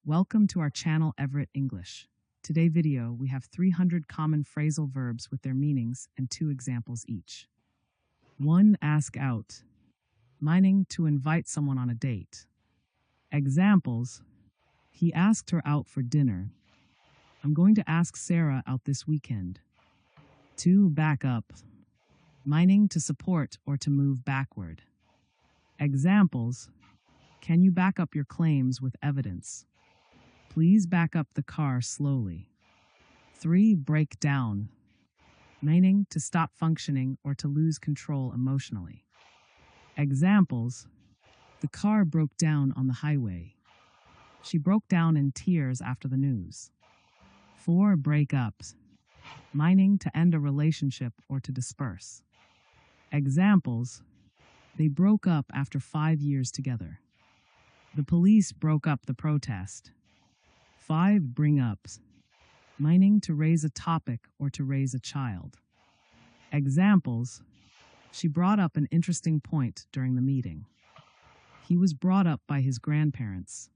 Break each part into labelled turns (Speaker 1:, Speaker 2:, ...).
Speaker 1: Welcome to our channel Everett English. Today video, we have 300 common phrasal verbs with their meanings and 2 examples each. 1. Ask out. Meaning to invite someone on a date. Examples: he asked her out for dinner. I'm going to ask Sarah out this weekend. 2. Back up. Meaning to support or to move backward. Examples: can you back up your claims with evidence? Please back up the car slowly. 3. Break down. Meaning to stop functioning or to lose control emotionally. Examples: the car broke down on the highway. She broke down in tears after the news. 4. Break up. Meaning to end a relationship or to disperse. Examples: they broke up after 5 years together. The police broke up the protest. 5. Bring up. Meaning to raise a topic or to raise a child. Examples: she brought up an interesting point during the meeting. He was brought up by his grandparents.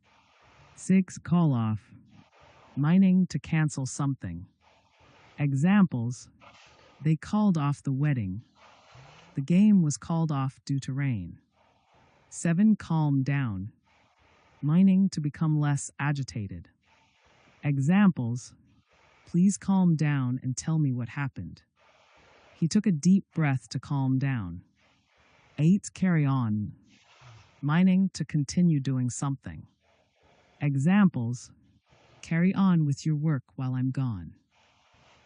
Speaker 1: 6. Call off. Meaning to cancel something. Examples: they called off the wedding. The game was called off due to rain. 7. Calm down. Meaning to become less agitated. Examples: please calm down and tell me what happened. He took a deep breath to calm down. 8. Carry on. Meaning to continue doing something. Examples: carry on with your work while I'm gone.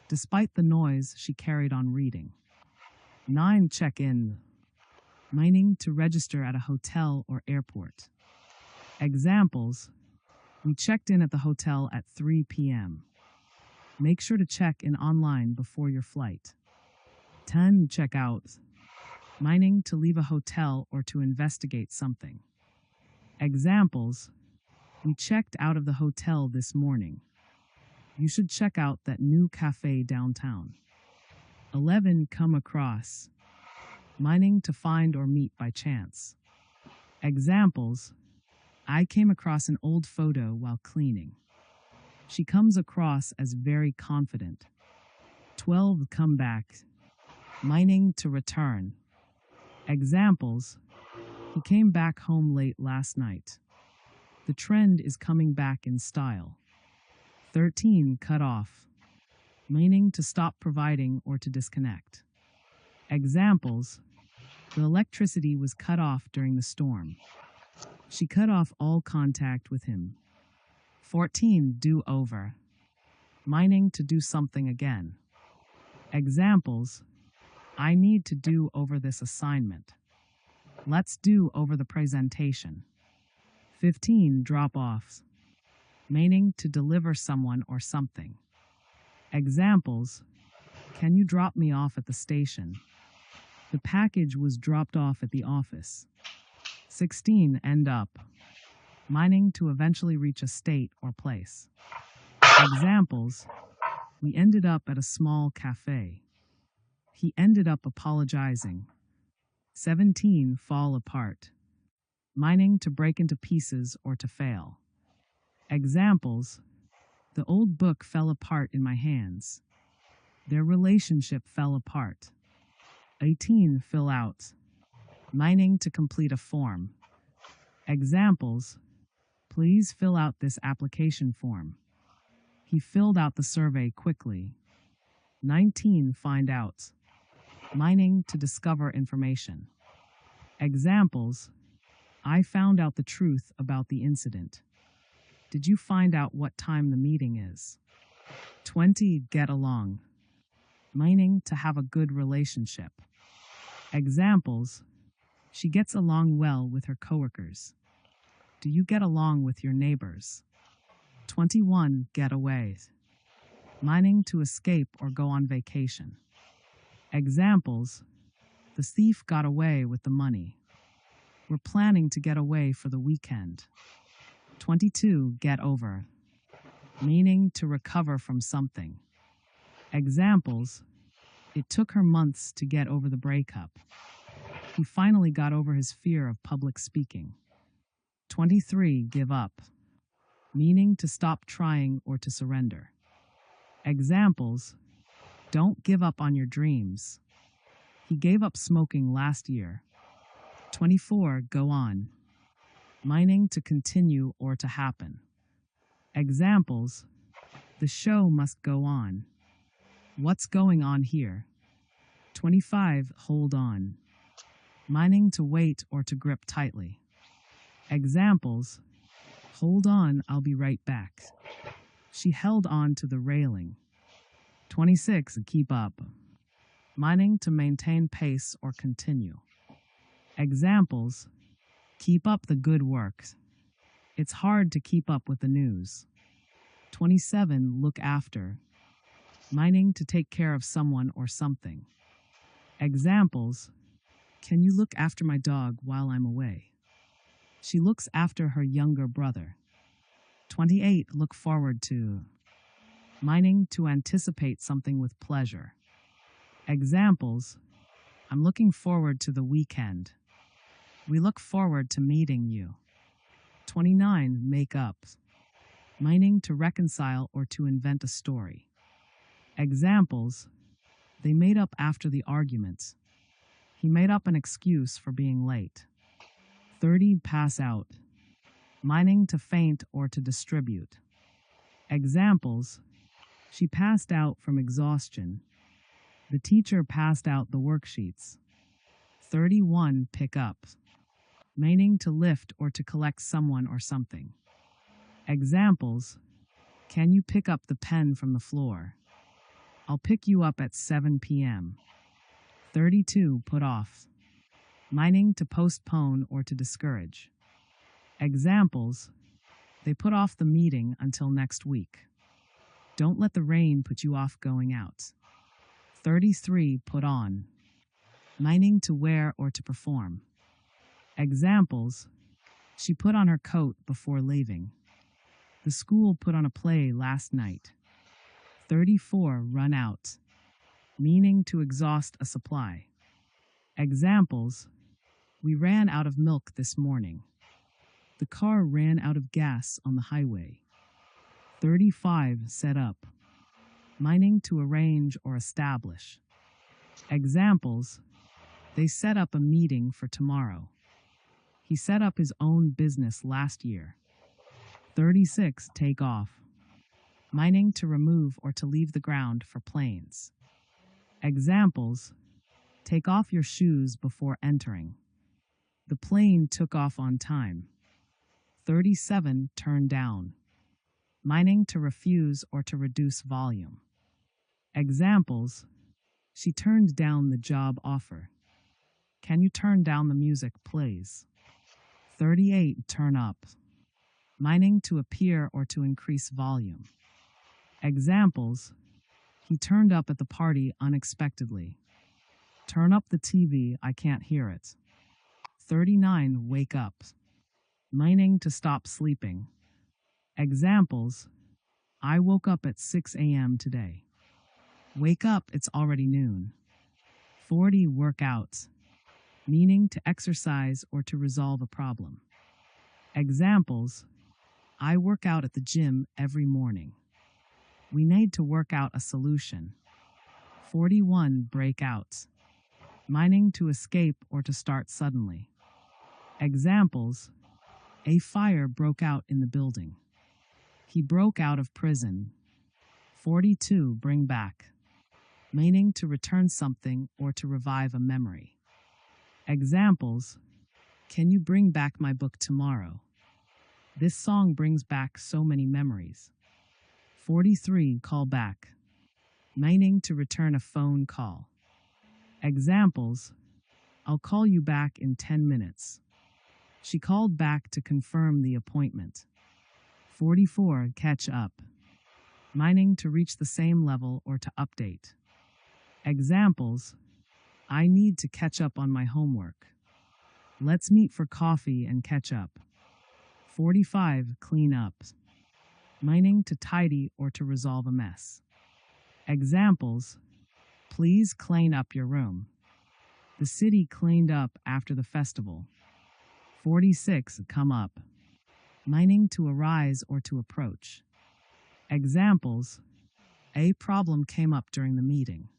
Speaker 1: Despite the noise, she carried on reading. 9. Check in. Meaning to register at a hotel or airport. Examples: we checked in at the hotel at 3 p.m. Make sure to check in online before your flight. 10. Check out. Meaning to leave a hotel or to investigate something. Examples: we checked out of the hotel this morning. You should check out that new cafe downtown. 11. Come across. Meaning to find or meet by chance. Examples: I came across an old photo while cleaning. She comes across as very confident. 12. Come back. Meaning to return. Examples: he came back home late last night. The trend is coming back in style. 13. Cut off. Meaning to stop providing or to disconnect. Examples: the electricity was cut off during the storm. She cut off all contact with him. 14. Do over. Meaning to do something again. Examples: I need to do over this assignment. Let's do over the presentation. 15. Drop off. Meaning to deliver someone or something. Examples: can you drop me off at the station? The package was dropped off at the office. 16. End up. Meaning to eventually reach a state or place. Examples: we ended up at a small cafe. He ended up apologizing. 17. Fall apart. Meaning to break into pieces or to fail. Examples: the old book fell apart in my hands. Their relationship fell apart. 18. Fill out. Meaning to complete a form. Examples: please fill out this application form. He filled out the survey quickly. 19. Find out. Meaning to discover information. Examples: I found out the truth about the incident. Did you find out what time the meeting is? 20. Get along. Meaning to have a good relationship. Examples: she gets along well with her coworkers. Do you get along with your neighbors? 21. Get away. Meaning to escape or go on vacation. Examples: the thief got away with the money. We're planning to get away for the weekend. 22. Get over. Meaning to recover from something. Examples: it took her months to get over the breakup. He finally got over his fear of public speaking. 23. Give up. meaning to stop trying or to surrender. Examples: don't give up on your dreams. He gave up smoking last year. 24. Go on, meaning to continue or to happen. Examples: the show must go on. What's going on here? 25. Hold on, meaning to wait or to grip tightly. Examples: hold on, I'll be right back. She held on to the railing. 26. Keep up, meaning to maintain pace or continue. Examples: keep up the good work. It's hard to keep up with the news. 27. Look after, meaning to take care of someone or something. Examples: can you look after my dog while I'm away? She looks after her younger brother. 28. Look forward to, meaning to anticipate something with pleasure. Examples: I'm looking forward to the weekend. We look forward to meeting you. 29. Make up, meaning to reconcile or to invent a story. Examples: they made up after the argument. He made up an excuse for being late. 30. Pass out, meaning to faint or to distribute. Examples: she passed out from exhaustion. The teacher passed out the worksheets. 31. Pick up, meaning to lift or to collect someone or something. Examples: can you pick up the pen from the floor? I'll pick you up at 7 p.m. 32. Put off, meaning to postpone or to discourage. Examples: they put off the meeting until next week. Don't let the rain put you off going out. 33. Put on, meaning to wear or to perform. Examples: she put on her coat before leaving. The school put on a play last night. 34. Run out, meaning to exhaust a supply. Examples: we ran out of milk this morning. The car ran out of gas on the highway. 35. Set up, meaning to arrange or establish. Examples: they set up a meeting for tomorrow. He set up his own business last year. 36. Take off, meaning to remove or to leave the ground for planes. Examples: take off your shoes before entering. The plane took off on time. 37. Turn down, meaning to refuse or to reduce volume. Examples: she turned down the job offer. Can you turn down the music, please? 38. Turn up, meaning to appear or to increase volume. Examples: he turned up at the party unexpectedly. Turn up the TV, I can't hear it. 39. Wake up, meaning to stop sleeping. Examples: I woke up at 6 a.m. today. Wake up, it's already noon. 40. Work out, meaning to exercise or to resolve a problem. Examples: I work out at the gym every morning. We need to work out a solution. 41. Break out, meaning to escape or to start suddenly. Examples: a fire broke out in the building. He broke out of prison. 42. Bring back, meaning to return something or to revive a memory. Examples: can you bring back my book tomorrow? This song brings back so many memories. 43. Call back, meaning to return a phone call. Examples: I'll call you back in 10 minutes. She called back to confirm the appointment. 44. Catch up, meaning to reach the same level or to update. Examples: I need to catch up on my homework. Let's meet for coffee and catch up. 45. Clean up, meaning to tidy or to resolve a mess. Examples: please clean up your room. The city cleaned up after the festival. 46. Come up, meaning to arise or to approach. Examples: a problem came up during the meeting.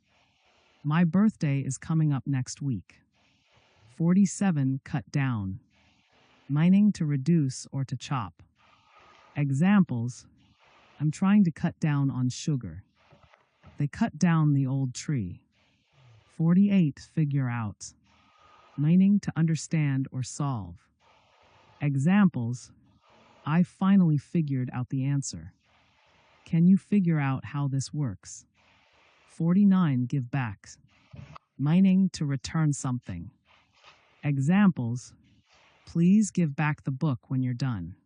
Speaker 1: My birthday is coming up next week. 47 cut down, meaning to reduce or to chop. Examples: I'm trying to cut down on sugar. They cut down the old tree. 48 figure out, meaning to understand or solve. Examples: I finally figured out the answer. Can you figure out how this works? 49 give back, meaning to return something. Examples: please give back the book when you're done.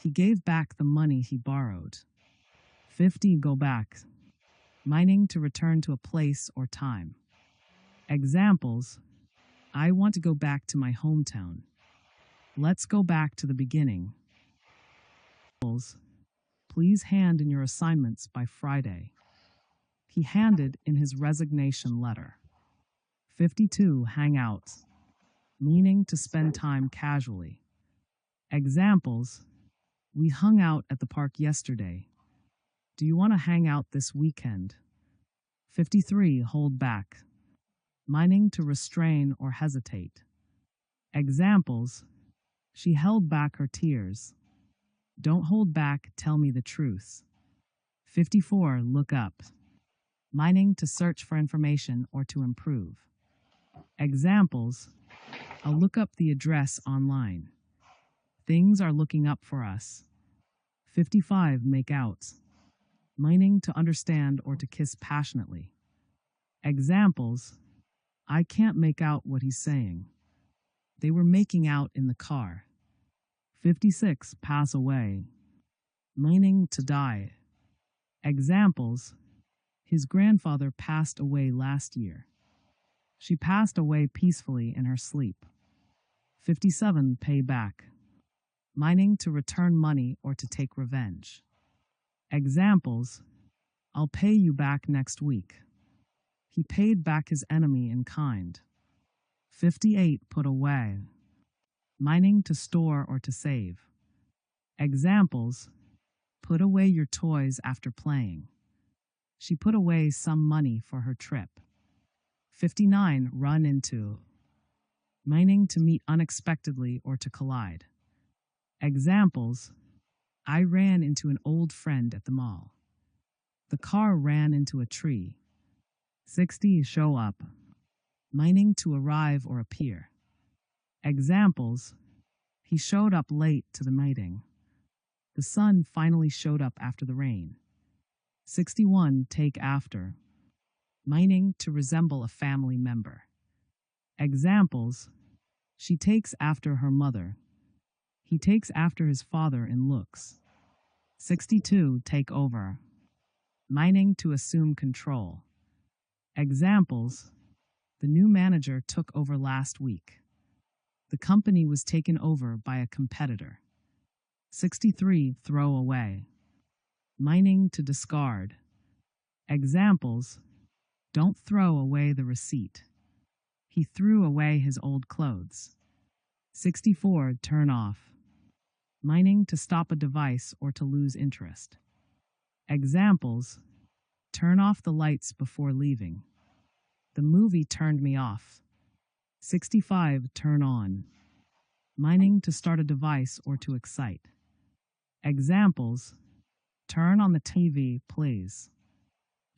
Speaker 1: He gave back the money he borrowed. 50 go back, meaning to return to a place or time. Examples: I want to go back to my hometown. Let's go back to the beginning. Please hand in your assignments by Friday. He handed in his resignation letter. 52 hang out, meaning to spend time casually. Examples: we hung out at the park yesterday. Do you want to hang out this weekend? 53 hold back, meaning to restrain or hesitate. Examples: she held back her tears. Don't hold back, tell me the truth. 54 look up, meaning to search for information or to improve. Examples: I'll look up the address online. Things are looking up for us. 55 make out, meaning to understand or to kiss passionately. Examples: I can't make out what he's saying. They were making out in the car. 56 pass away, meaning to die. Examples: his grandfather passed away last year. She passed away peacefully in her sleep. 57 pay back, meaning to return money or to take revenge. Examples: I'll pay you back next week. He paid back his enemy in kind. 58 put away, meaning to store or to save. Examples: put away your toys after playing. She put away some money for her trip. 59 run into, meaning to meet unexpectedly or to collide. Examples: I ran into an old friend at the mall. The car ran into a tree. 60 show up, meaning to arrive or appear. Examples: he showed up late to the meeting. The sun finally showed up after the rain. 61 take after, meaning to resemble a family member. Examples: she takes after her mother. He takes after his father in looks. 62 take over, meaning to assume control. Examples: the new manager took over last week. The company was taken over by a competitor. 63 throw away, meaning to discard. Examples: don't throw away the receipt. He threw away his old clothes. 64 turn off, meaning to stop a device or to lose interest. Examples: turn off the lights before leaving. The movie turned me off. 65 turn on, meaning to start a device or to excite. Examples: turn on the TV, please.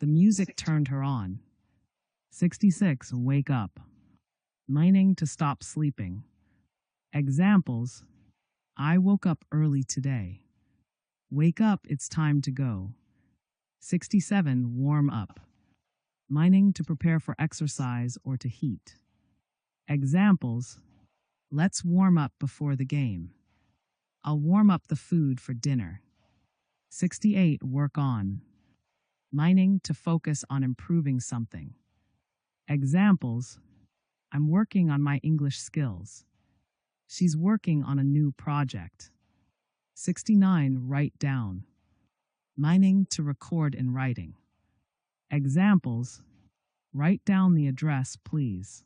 Speaker 1: The music turned her on. 66 wake up, meaning to stop sleeping. Examples: I woke up early today. Wake up, it's time to go. 67 warm up, meaning to prepare for exercise or to heat. Examples: let's warm up before the game. I'll warm up the food for dinner. 68 work on, meaning to focus on improving something. Examples: I'm working on my English skills. She's working on a new project. 69 write down, meaning to record in writing. Examples: write down the address, please.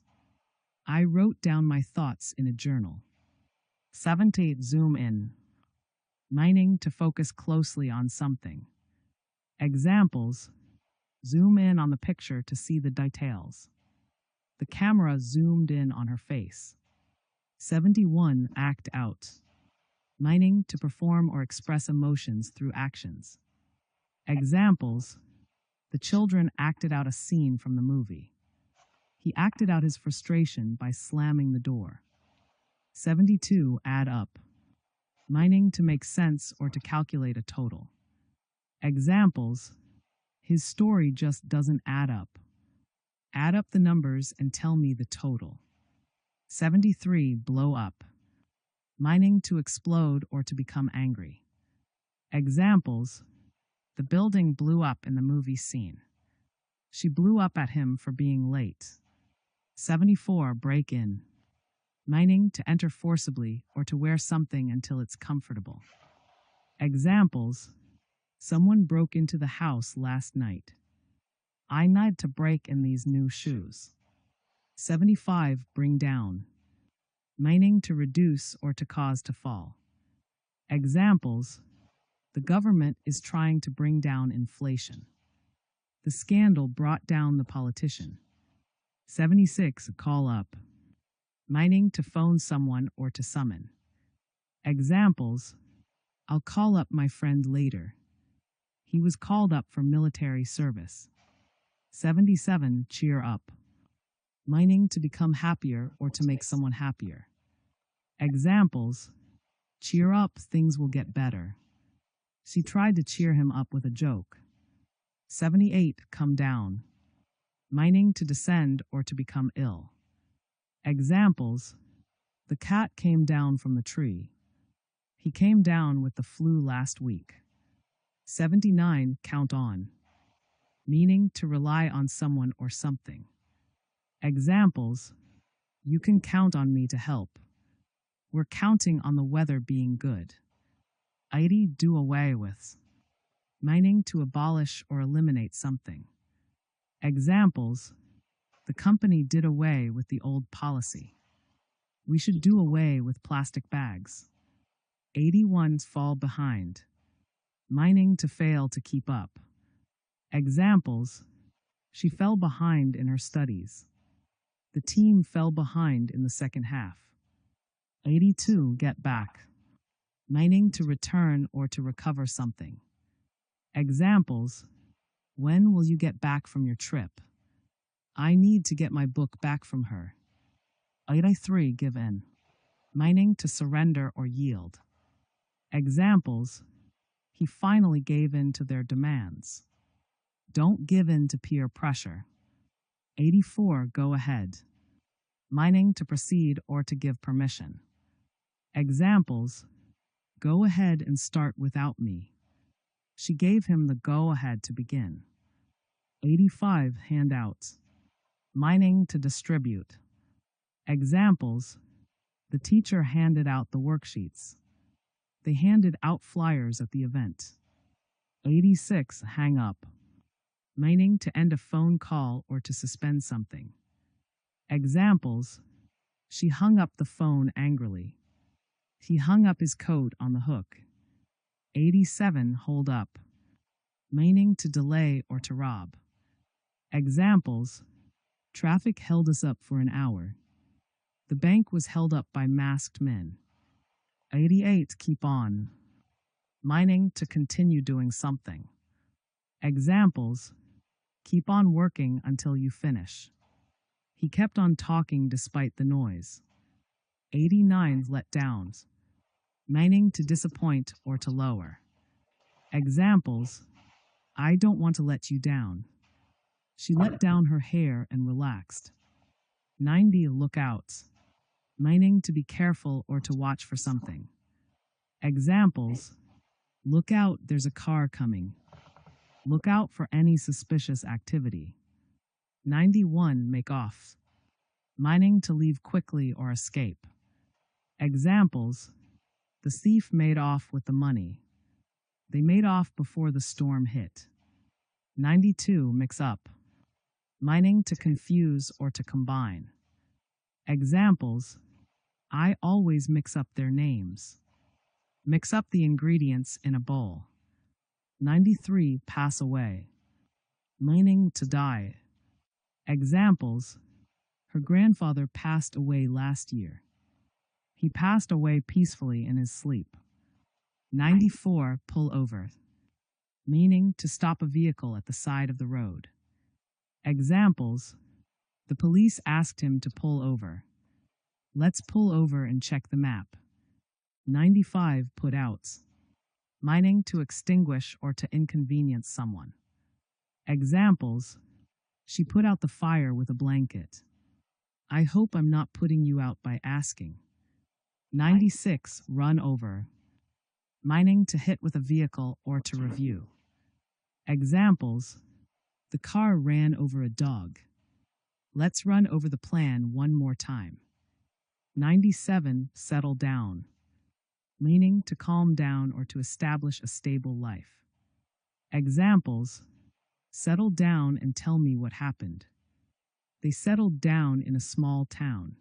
Speaker 1: I wrote down my thoughts in a journal. 70 zoom in, meaning to focus closely on something. Examples: zoom in on the picture to see the details. The camera zoomed in on her face. 71. Act out, meaning to perform or express emotions through actions. Examples: the children acted out a scene from the movie. He acted out his frustration by slamming the door. 72. Add up, meaning to make sense or to calculate a total. Examples: his story just doesn't add up. Add up the numbers and tell me the total. 73. Blow up, meaning to explode or to become angry. Examples: the building blew up in the movie scene. She blew up at him for being late. 74. Break in, meaning to enter forcibly or to wear something until it's comfortable. Examples: someone broke into the house last night. I need to break in these new shoes. 75. Bring down, meaning to reduce or to cause to fall. Examples: the government is trying to bring down inflation. The scandal brought down the politician. 76. Call up, meaning to phone someone or to summon. Examples: I'll call up my friend later. He was called up for military service. 77. Cheer up, meaning to become happier or to make someone happier. Examples: cheer up, things will get better. She tried to cheer him up with a joke. 78. Come down, meaning to descend or to become ill. Examples: the cat came down from the tree. He came down with the flu last week. 79. Count on, meaning to rely on someone or something. Examples: you can count on me to help. We're counting on the weather being good. 80. Do away with, meaning to abolish or eliminate something. Examples: the company did away with the old policy. We should do away with plastic bags. 81. Fall behind, meaning to fail to keep up. Examples: she fell behind in her studies. The team fell behind in the second half. 82. Get back, meaning to return or to recover something. Examples: when will you get back from your trip? I need to get my book back from her. 83. Give in, meaning to surrender or yield. Examples: he finally gave in to their demands. Don't give in to peer pressure. 84. Go ahead, meaning to proceed or to give permission. Examples: go ahead and start without me. She gave him the go-ahead to begin. 85. Hand out, meaning to distribute. Examples: the teacher handed out the worksheets. They handed out flyers at the event. 86. Hang up, meaning to end a phone call or to suspend something. Examples: she hung up the phone angrily. He hung up his coat on the hook. 87. Hold up, meaning to delay or to rob. Examples: traffic held us up for an hour. The bank was held up by masked men. 88. Keep on, meaning to continue doing something. Examples: keep on working until you finish. He kept on talking despite the noise. 89. Let down, meaning to disappoint or to lower. Examples: I don't want to let you down. She let down her hair and relaxed. 90. Look out, meaning to be careful or to watch for something. Examples: look out, there's a car coming. Look out for any suspicious activity. 91. Make off, meaning to leave quickly or escape. Examples: the thief made off with the money. They made off before the storm hit. 92. Mix up, meaning to confuse or to combine. Examples: I always mix up their names. Mix up the ingredients in a bowl. 93 pass away, meaning to die. Examples: her grandfather passed away last year. He passed away peacefully in his sleep. 94 pull over, meaning to stop a vehicle at the side of the road. Examples: the police asked him to pull over. Let's pull over and check the map. 95 put out, meaning to extinguish or to inconvenience someone. Examples: she put out the fire with a blanket. I hope I'm not putting you out by asking. 96 run over, meaning to hit with a vehicle or to review. Examples: the car ran over a dog. Let's run over the plan one more time. 97 settle down, meaning to calm down or to establish a stable life. Examples: settle down and tell me what happened. They settled down in a small town.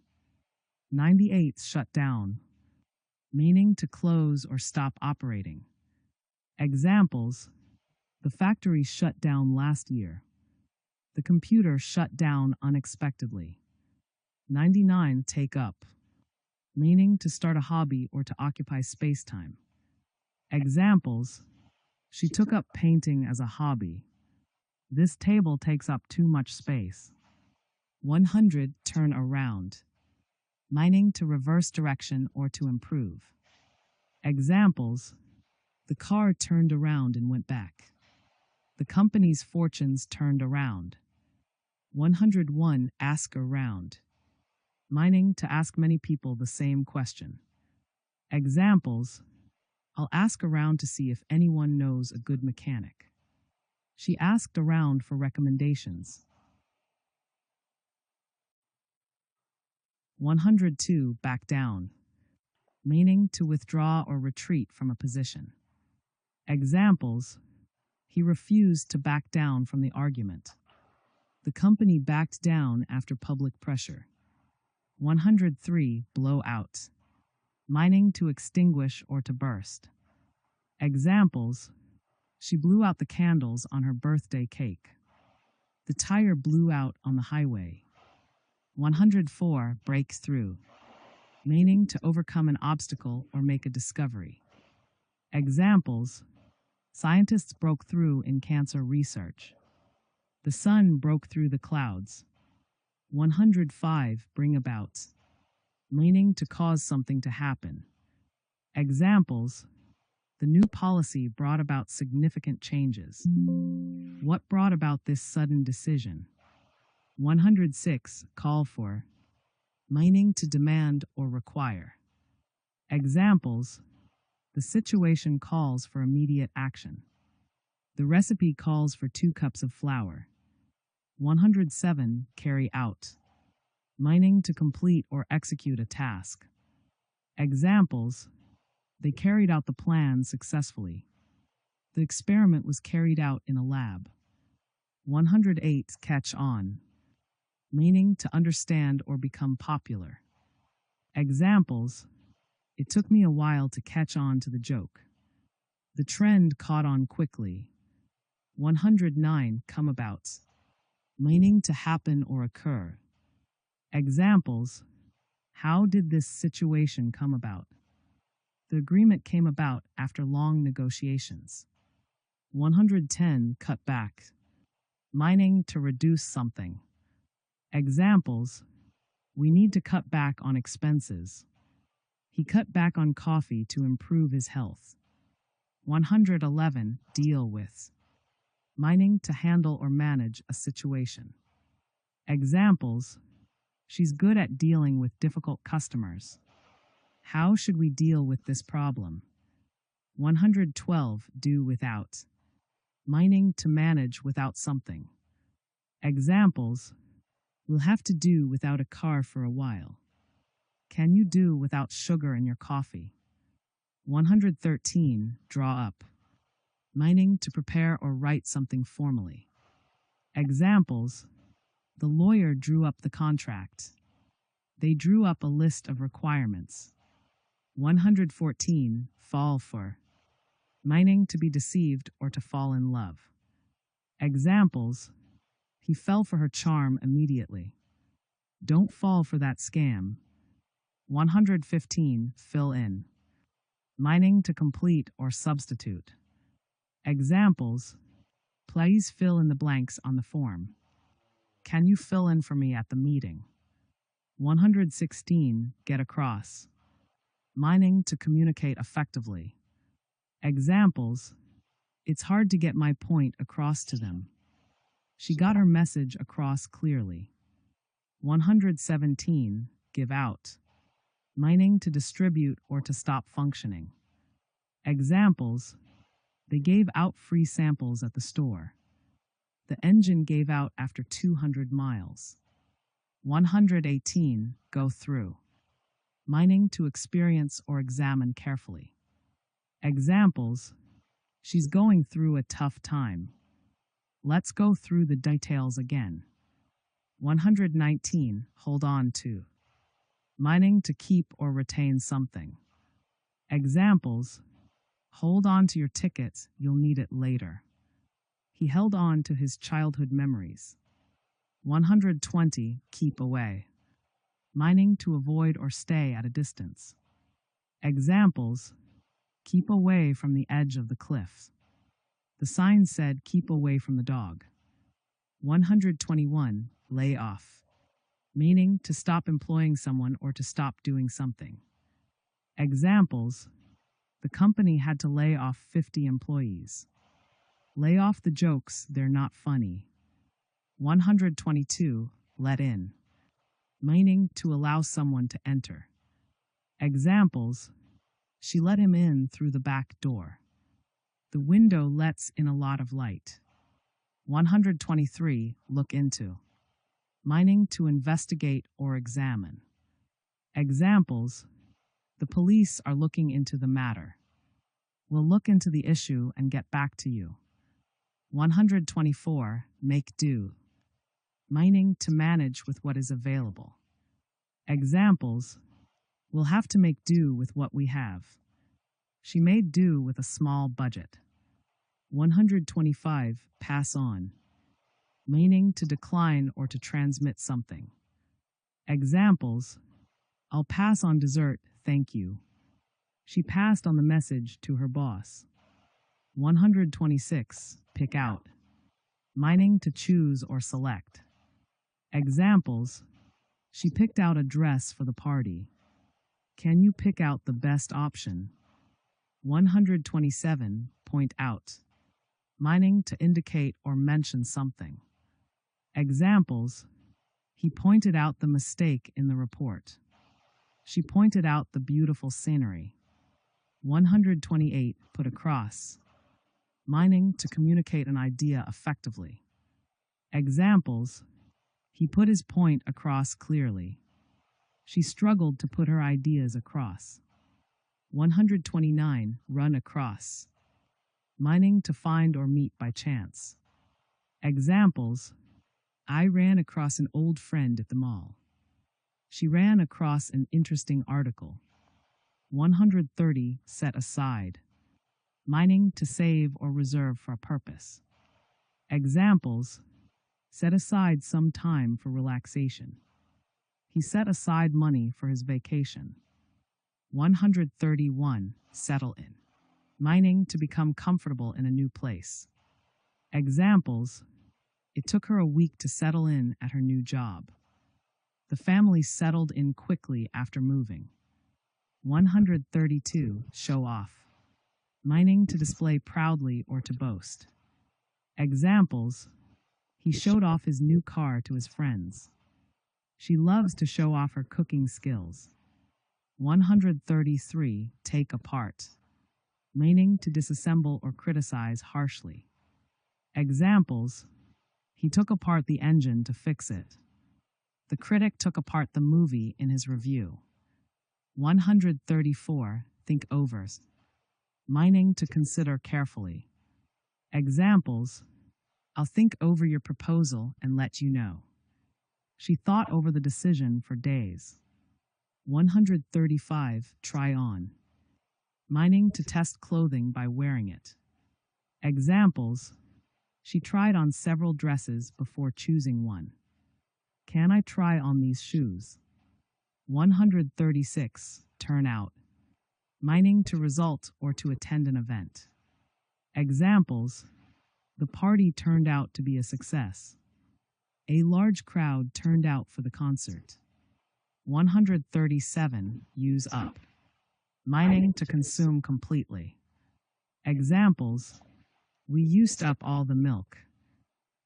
Speaker 1: 98 shut down, meaning to close or stop operating. Examples: the factory shut down last year. The computer shut down unexpectedly. 99 take up, meaning to start a hobby or to occupy space-time. Examples: she took up painting as a hobby. This table takes up too much space. 100 turn around, meaning to reverse direction or to improve. Examples: the car turned around and went back. The company's fortunes turned around. 101 ask around, meaning to ask many people the same question. Examples: I'll ask around to see if anyone knows a good mechanic. She asked around for recommendations. 102 back down, meaning to withdraw or retreat from a position. Examples: he refused to back down from the argument. The company backed down after public pressure. 103 blow out, meaning to extinguish or to burst. Examples: she blew out the candles on her birthday cake. The tire blew out on the highway. 104 break through, meaning to overcome an obstacle or make a discovery. Examples: scientists broke through in cancer research. The sun broke through the clouds. 105 bring about, meaning to cause something to happen. Examples: the new policy brought about significant changes. What brought about this sudden decision? 106 call for, meaning to demand or require. Examples: the situation calls for immediate action. The recipe calls for 2 cups of flour. 107 carry out, meaning to complete or execute a task. Examples: they carried out the plan successfully. The experiment was carried out in a lab. 108 catch on, meaning to understand or become popular. Examples: it took me a while to catch on to the joke. The trend caught on quickly. 109 come about, meaning to happen or occur. Examples: how did this situation come about? The agreement came about after long negotiations. 110 cut back, meaning to reduce something. Examples: we need to cut back on expenses. He cut back on coffee to improve his health. 111 deal with, meaning to handle or manage a situation. Examples: she's good at dealing with difficult customers. How should we deal with this problem? 112 do without, meaning to manage without something. Examples: we'll have to do without a car for a while. Can you do without sugar in your coffee? 113 draw up, meaning to prepare or write something formally. Examples: the lawyer drew up the contract. They drew up a list of requirements. 114. Fall for. Meaning to be deceived or to fall in love. Examples: he fell for her charm immediately. Don't fall for that scam. 115. Fill in. Meaning to complete or substitute. Examples: please fill in the blanks on the form. Can you fill in for me at the meeting? 116. Get across. Meaning to communicate effectively. Examples: it's hard to get my point across to them. She got her message across clearly. 117. Give out. Meaning to distribute or to stop functioning. Examples: they gave out free samples at the store. The engine gave out after 200 miles. 118. Go through. Meaning to experience or examine carefully. Examples: she's going through a tough time. Let's go through the details again. 119. Hold on to. Meaning to keep or retain something. Examples: hold on to your tickets, you'll need it later. He held on to his childhood memories. 120. Keep away. Meaning to avoid or stay at a distance. Examples: keep away from the edge of the cliff. The sign said keep away from the dog. 121. Lay off. Meaning to stop employing someone or to stop doing something. Examples: the company had to lay off 50 employees. Lay off the jokes, they're not funny. 122. Let in. Meaning to allow someone to enter. Examples: she let him in through the back door. The window lets in a lot of light. 123. Look into. Meaning to investigate or examine. Examples: the police are looking into the matter. We'll look into the issue and get back to you. 124. Make do. Meaning to manage with what is available. Examples: we'll have to make do with what we have. She made do with a small budget. 125. Pass on. Meaning to decline or to transmit something. Examples: I'll pass on dessert, thank you. She passed on the message to her boss. 126. Pick out. Meaning to choose or select. Examples: she picked out a dress for the party. Can you pick out the best option? 127. Point out. Meaning to indicate or mention something. Examples: he pointed out the mistake in the report. She pointed out the beautiful scenery. 128. Put across. Meaning to communicate an idea effectively. Examples: he put his point across clearly. She struggled to put her ideas across. 129. Run across. Meaning to find or meet by chance. Examples: I ran across an old friend at the mall. She ran across an interesting article. 130. Set aside. Meaning to save or reserve for a purpose. Examples: set aside some time for relaxation. He set aside money for his vacation. 131. Settle in. Meaning to become comfortable in a new place. Examples: it took her a week to settle in at her new job. The family settled in quickly after moving. 132. Show off. Meaning to display proudly or to boast. Examples: he showed off his new car to his friends. She loves to show off her cooking skills. 133. Take apart. Meaning to disassemble or criticize harshly. Examples: he took apart the engine to fix it. The critic took apart the movie in his review. 134. Think over. Meaning to consider carefully. Examples: I'll think over your proposal and let you know. She thought over the decision for days. 135. Try on. Meaning to test clothing by wearing it. Examples: she tried on several dresses before choosing one. Can I try on these shoes? 136. Turn out. Meaning to result or to attend an event. Examples: the party turned out to be a success. A large crowd turned out for the concert. 137. Use up. Meaning to consume completely. Examples: we used up all the milk.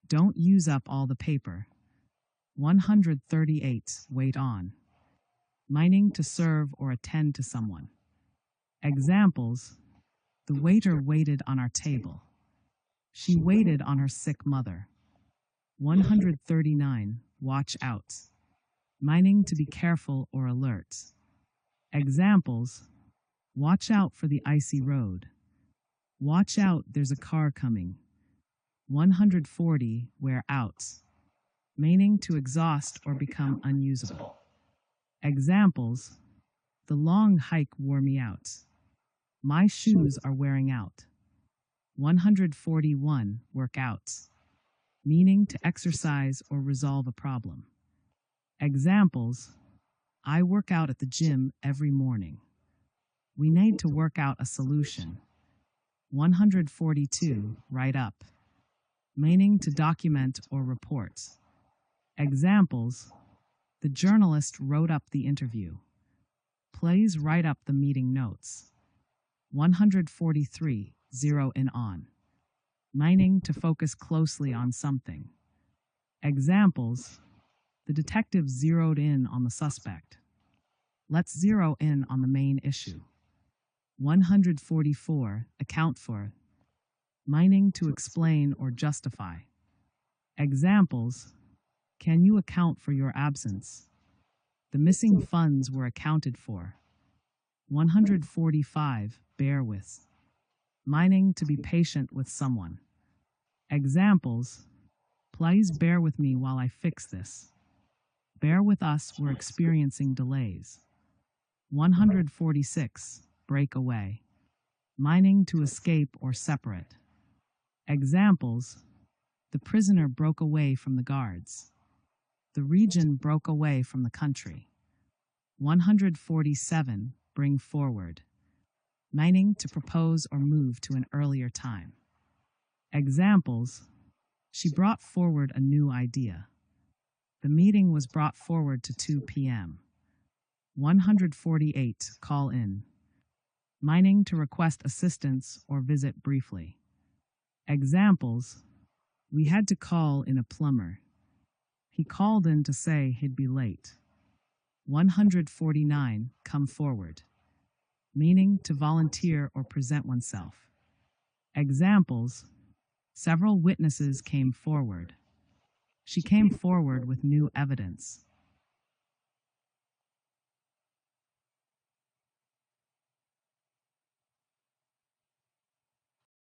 Speaker 1: Don't use up all the paper. 138. Wait on. Meaning to serve or attend to someone. Examples: the waiter waited on our table. She waited on her sick mother. 139. Watch out. Meaning to be careful or alert. Examples: watch out for the icy road. Watch out, there's a car coming. 140. Wear out. Meaning to exhaust or become unusable. Examples: the long hike wore me out. My shoes are wearing out. 141. Work out. Meaning to exercise or resolve a problem. Examples: I work out at the gym every morning. We need to work out a solution. 142. Write up. Meaning to document or report. Examples: the journalist wrote up the interview. Please write up the meeting notes. 143. Zero in on. Meaning to focus closely on something. Examples: the detective zeroed in on the suspect. Let's zero in on the main issue. 144. Account for. Meaning to explain or justify. Examples: can you account for your absence? The missing funds were accounted for. 145. Bear with. Meaning to be patient with someone. Examples: please bear with me while I fix this. Bear with us, we're experiencing delays. 146. Break away. Meaning to escape or separate. Examples: the prisoner broke away from the guards. The region broke away from the country. 147. Bring forward. Meaning to propose or move to an earlier time. Examples: she brought forward a new idea. The meeting was brought forward to 2 p.m. 148. Call in. Meaning to request assistance or visit briefly. Examples: we had to call in a plumber. He called in to say he'd be late. 149. Come forward. Meaning to volunteer or present oneself. Examples: several witnesses came forward. She came forward with new evidence.